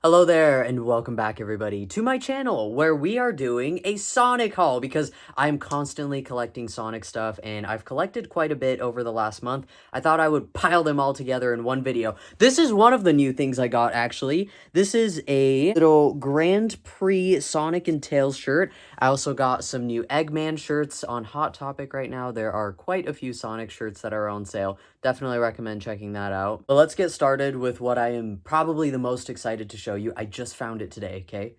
Hello there, and welcome back everybody to my channel where we are doing a Sonic haul because I'm constantly collecting Sonic stuff and I've collected quite a bit over the last month. I thought I would pile them all together in one video. This is one of the new things I got actually. This is a little Grand Prix Sonic and Tails shirt. I also got some new Eggman shirts on Hot Topic right now. There are quite a few Sonic shirts that are on sale. Definitely recommend checking that out. But let's get started with what I am probably the most excited to show you. I just found it today, okay?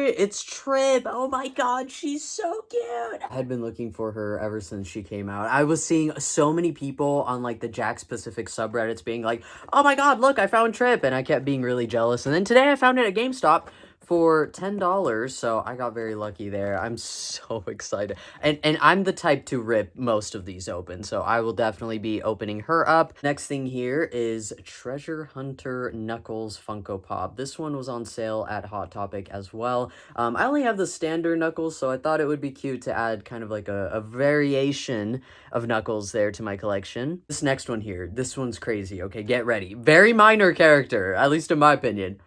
It's Trip. Oh my god, she's so cute. I had been looking for her ever since she came out. I was seeing so many people on like the Jack's Pacific subreddits being like, oh my god, look, I found Trip. And I kept being really jealous. And then today I found it at GameStop for $10, so I got very lucky there. I'm so excited. And I'm the type to rip most of these open, so I will definitely be opening her up. Next thing here is Treasure Hunter Knuckles Funko Pop. This one was on sale at Hot Topic as well. I only have the standard Knuckles, so I thought it would be cute to add kind of like a variation of Knuckles there to my collection. This next one here, this one's crazy, okay? Get ready. Very minor character, at least in my opinion.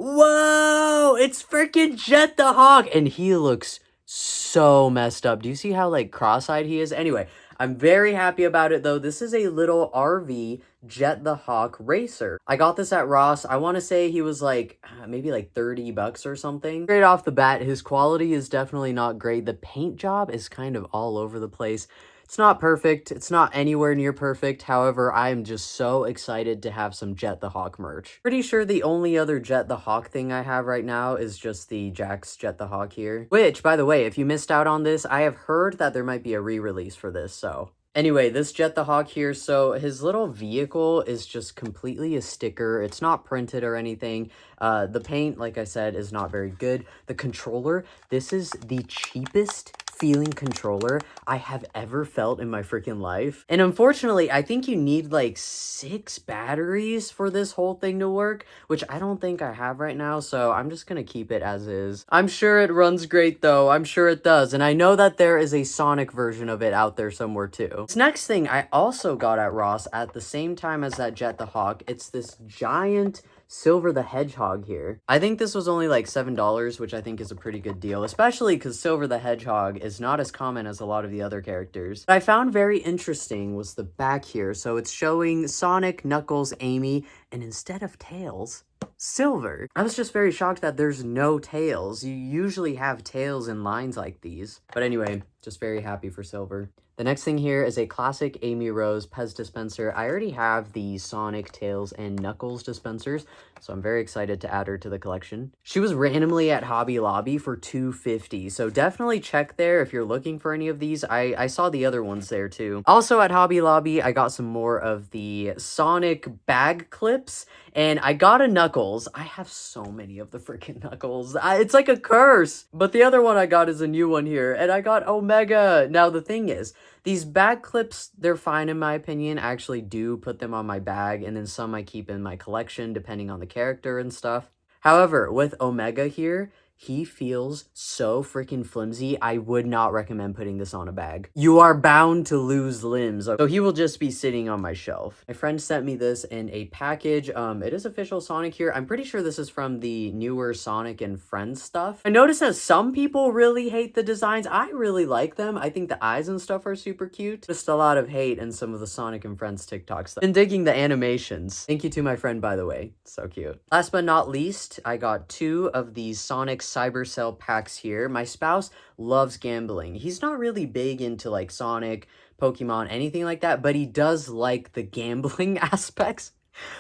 Whoa, it's freaking Jet the Hawk, and he looks so messed up. Do you see how like cross-eyed he is? Anyway, I'm very happy about it though. This is a little RV Jet the Hawk racer. I got this at Ross. I want to say he was like maybe like 30 bucks or something. Straight off the bat, his quality is definitely not great. The paint job is kind of all over the place. It's not perfect. It's not anywhere near perfect. However, I am just so excited to have some Jet the Hawk merch. Pretty sure the only other Jet the Hawk thing I have right now is just the Jack's Jet the Hawk here. Which, by the way, if you missed out on this, I have heard that there might be a re-release for this, so... Anyway, this Jet the Hawk here, so his little vehicle is just completely a sticker. It's not printed or anything. The paint, like I said, is not very good. The controller, this is the cheapest feeling controller I have ever felt in my freaking life. And unfortunately, I think you need like 6 batteries for this whole thing to work, which I don't think I have right now, so I'm just gonna keep it as is. I'm sure it runs great though. I'm sure it does. And I know that there is a Sonic version of it out there somewhere too. This next thing I also got at Ross at the same time as that Jet the Hawk. It's this giant Silver the Hedgehog here. I think this was only like $7, which I think is a pretty good deal, especially because Silver the Hedgehog is not as common as a lot of the other characters. What I found very interesting was the back here. So it's showing Sonic, Knuckles, Amy, and instead of Tails, Silver. I was just very shocked that there's no Tails. You usually have Tails in lines like these. But anyway, just very happy for Silver. The next thing here is a classic Amy Rose Pez dispenser. I already have the Sonic, Tails, and Knuckles dispensers, so I'm very excited to add her to the collection. She was randomly at Hobby Lobby for $2.50, so definitely check there if you're looking for any of these. I saw the other ones there too. Also at Hobby Lobby, I got some more of the Sonic bag clips, and I got a Knuckles. I have so many of the freaking Knuckles. It's like a curse. But the other one I got is a new one here, and I got Omega. Now the thing is, these bag clips, they're fine in my opinion. I actually do put them on my bag, and then some I keep in my collection depending on the character and stuff. However, with Omega here, he feels so freaking flimsy. I would not recommend putting this on a bag. You are bound to lose limbs. So he will just be sitting on my shelf. My friend sent me this in a package. It is official Sonic here. I'm pretty sure this is from the newer Sonic and Friends stuff. I noticed that some people really hate the designs. I really like them. I think the eyes and stuff are super cute. Just a lot of hate in some of the Sonic and Friends TikToks. Been digging the animations. Thank you to my friend, by the way. So cute. Last but not least, I got 2 of these Sonic Cybercell packs here. My spouse loves gambling. He's not really big into like Sonic, Pokemon, anything like that, but he does like the gambling aspects,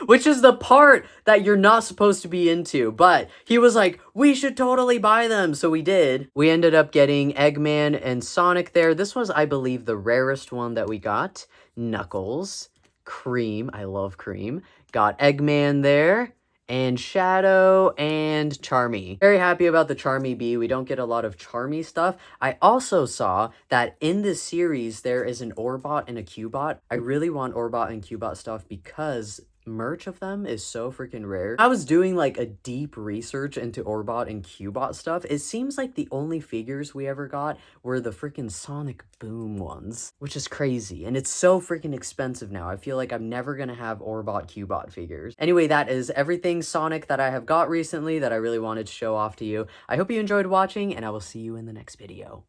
which is the part that you're not supposed to be into. But he was like, we should totally buy them. So we did. We ended up getting Eggman and Sonic there. This was, I believe, the rarest one that we got. Knuckles, Cream. I love Cream. Got Eggman there. And Shadow, and Charmy. Very happy about the Charmy Bee. We don't get a lot of Charmy stuff. I also saw that in this series, there is an Orbot and a Cubot. I really want Orbot and Cubot stuff because merch of them is so freaking rare. I was doing like a deep research into Orbot and Cubot stuff. It seems like the only figures we ever got were the freaking Sonic Boom ones, which is crazy. And it's so freaking expensive now. I feel like I'm never gonna have Orbot Cubot figures. Anyway, that is everything Sonic that I have got recently that I really wanted to show off to you. I hope you enjoyed watching, and I will see you in the next video.